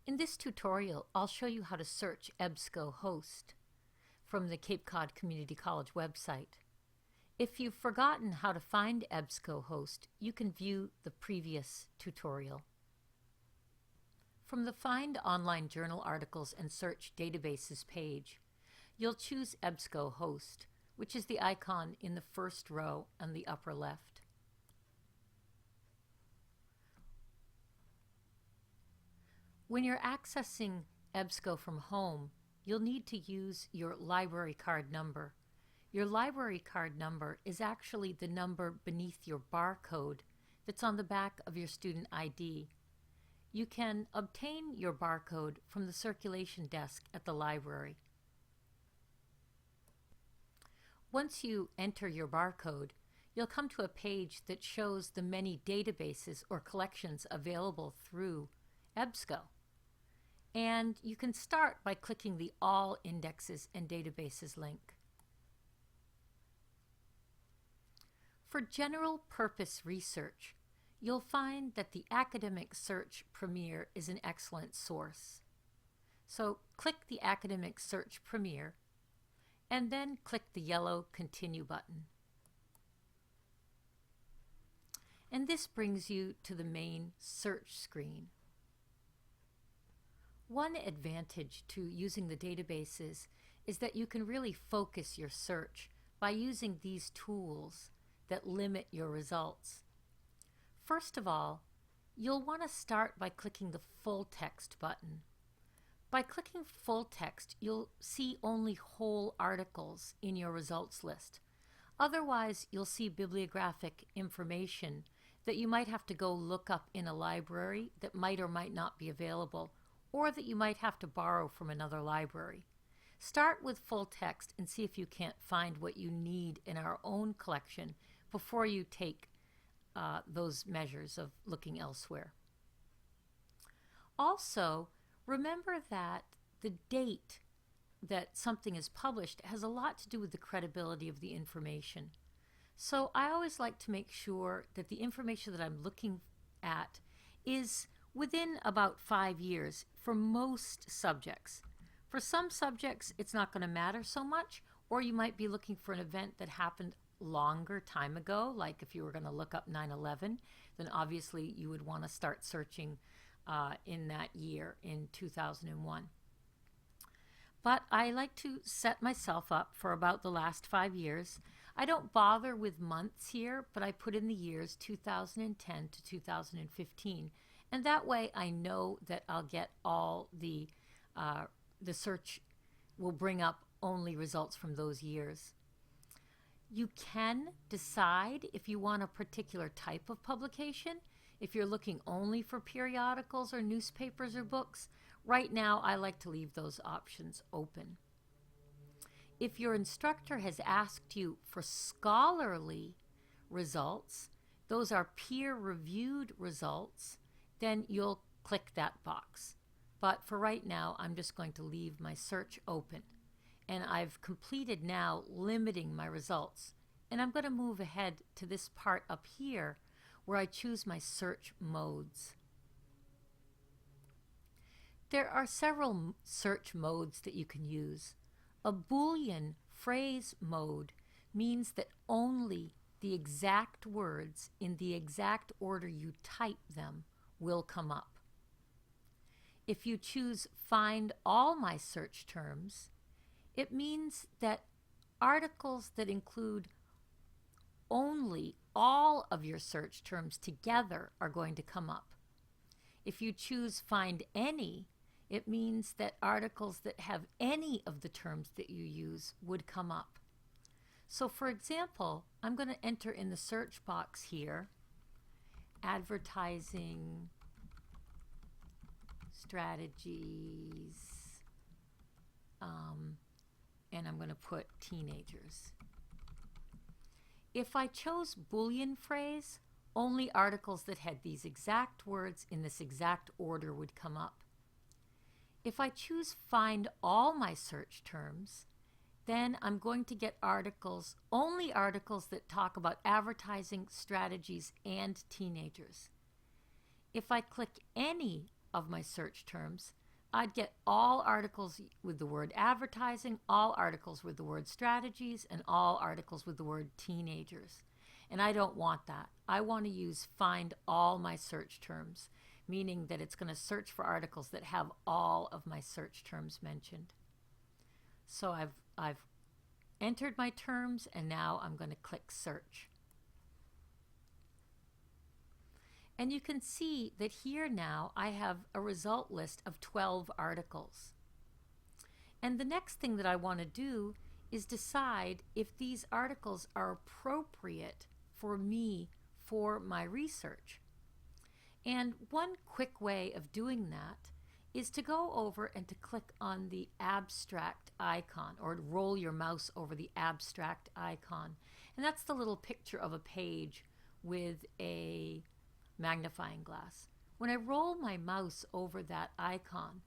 In this tutorial, I'll show you how to search Ebsco host from the Cape Cod Community College website. If you've forgotten how to find Ebsco host, you can view the previous tutorial. From the Find Online Journal Articles and Search Databases page, you'll choose Ebsco host, which is the icon in the first row on the upper left. When you're accessing Ebsco from home, you'll need to use your library card number. Your library card number is actually the number beneath your barcode that's on the back of your student ID. You can obtain your barcode from the circulation desk at the library. Once you enter your barcode, you'll come to a page that shows the many databases or collections available through Ebsco. And you can start by clicking the All Indexes and Databases link. For general purpose research, you'll find that the Academic Search Premier is an excellent source. So click the Academic Search Premier and then click the yellow Continue button. And this brings you to the main search screen. One advantage to using the databases is that you can really focus your search by using these tools that limit your results. First of all, you'll want to start by clicking the Full Text button. By clicking Full Text, you'll see only whole articles in your results list. Otherwise, you'll see bibliographic information that you might have to go look up in a library that might or might not be available, or that you might have to borrow from another library. Start with full text and see if you can't find what you need in our own collection before you take those measures of looking elsewhere. Also, remember that the date that something is published has a lot to do with the credibility of the information. So I always like to make sure that the information that I'm looking at is within about 5 years for most subjects. For some subjects, it's not going to matter so much, or you might be looking for an event that happened longer time ago, like if you were going to look up 9/11, then obviously you would want to start searching in that year, in 2001. But I like to set myself up for about the last 5 years. I don't bother with months here, but I put in the years 2010 to 2015. And that way I know that I'll get all the search will bring up only results from those years. You can decide if you want a particular type of publication. If you're looking only for periodicals or newspapers or books, right now I like to leave those options open. If your instructor has asked you for scholarly results, those are peer-reviewed results, then you'll click that box. But for right now, I'm just going to leave my search open. And I've completed now limiting my results. And I'm going to move ahead to this part up here where I choose my search modes. There are several search modes that you can use. A Boolean phrase mode means that only the exact words in the exact order you type them will come up. If you choose Find All My Search Terms, it means that articles that include only all of your search terms together are going to come up. If you choose Find Any, it means that articles that have any of the terms that you use would come up. So for example, I'm going to enter in the search box here, advertising strategies, and I'm going to put teenagers. If I chose Boolean phrase, only articles that had these exact words in this exact order would come up. If I choose Find All My Search Terms, then I'm going to get articles, only articles that talk about advertising strategies and teenagers. If I click any of my search terms, I'd get all articles with the word advertising, all articles with the word strategies, and all articles with the word teenagers. And I don't want that. I want to use find all my search terms, meaning that it's going to search for articles that have all of my search terms mentioned. So I've entered my terms, and now I'm going to click search. And you can see that here now I have a result list of 12 articles. And the next thing that I want to do is decide if these articles are appropriate for me for my research. And one quick way of doing that is to go over and to click on the abstract icon, or roll your mouse over the abstract icon. And that's the little picture of a page with a magnifying glass. When I roll my mouse over that icon,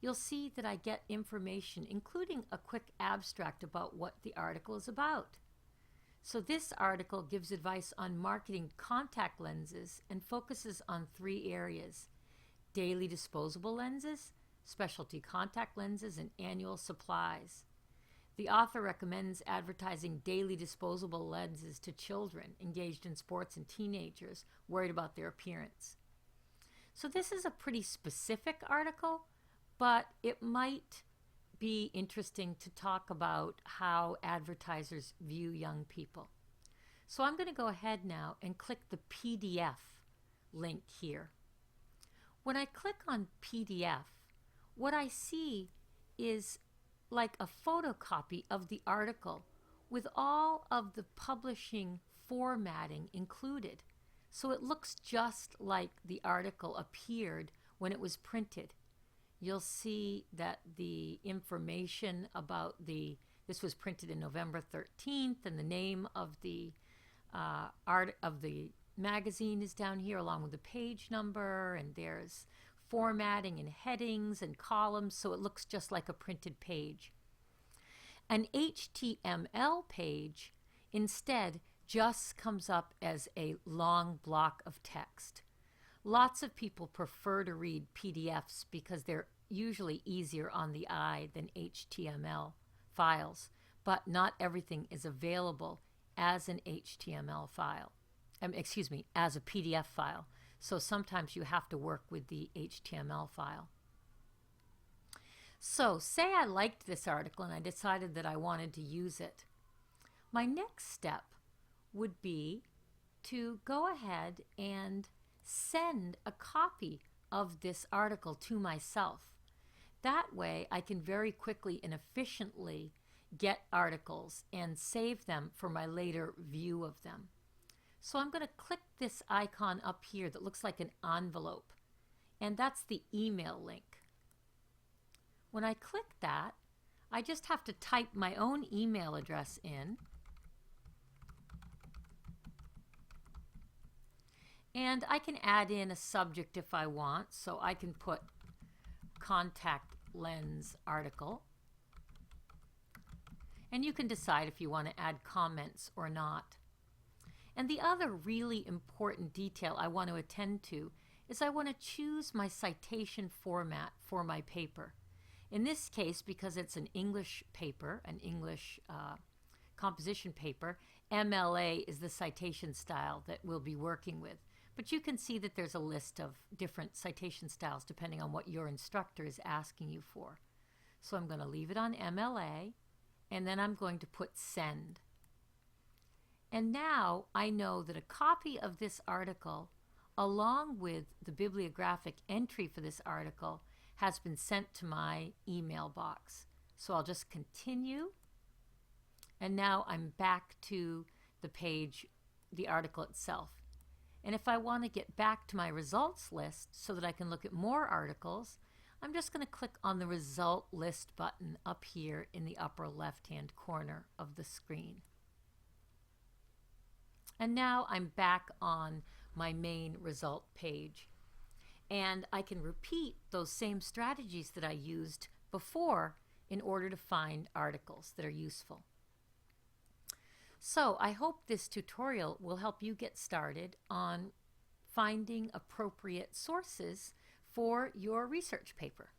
you'll see that I get information, including a quick abstract about what the article is about. So this article gives advice on marketing contact lenses and focuses on 3 areas: daily disposable lenses, specialty contact lenses, and annual supplies. The author recommends advertising daily disposable lenses to children engaged in sports and teenagers worried about their appearance. So this is a pretty specific article, but it might be interesting to talk about how advertisers view young people. So I'm going to go ahead now and click the PDF link here. When I click on PDF, what I see is like a photocopy of the article with all of the publishing formatting included. So it looks just like the article appeared when it was printed. You'll see that the information about this was printed in November 13th, and the name of the art of the magazine is down here along with the page number, and there's formatting and headings and columns, so it looks just like a printed page. An HTML page instead just comes up as a long block of text. Lots of people prefer to read PDFs because they're usually easier on the eye than HTML files, but not everything is available as an HTML file. As a PDF file. So sometimes you have to work with the HTML file. So say I liked this article and I decided that I wanted to use it. My next step would be to go ahead and send a copy of this article to myself. That way I can very quickly and efficiently get articles and save them for my later view of them. So I'm going to click this icon up here that looks like an envelope, and that's the email link. When I click that, I just have to type my own email address in, and I can add in a subject if I want, so I can put contact lens article, and you can decide if you want to add comments or not. And the other really important detail I want to attend to is I want to choose my citation format for my paper. In this case, because it's an English paper, an English composition paper, MLA is the citation style that we'll be working with. But you can see that there's a list of different citation styles depending on what your instructor is asking you for. So I'm going to leave it on MLA, and then I'm going to put send. And now I know that a copy of this article, along with the bibliographic entry for this article, has been sent to my email box. So I'll just continue. And now I'm back to the page, the article itself. And if I want to get back to my results list so that I can look at more articles, I'm just going to click on the result list button up here in the upper left-hand corner of the screen. And now I'm back on my main result page. And I can repeat those same strategies that I used before in order to find articles that are useful. So I hope this tutorial will help you get started on finding appropriate sources for your research paper.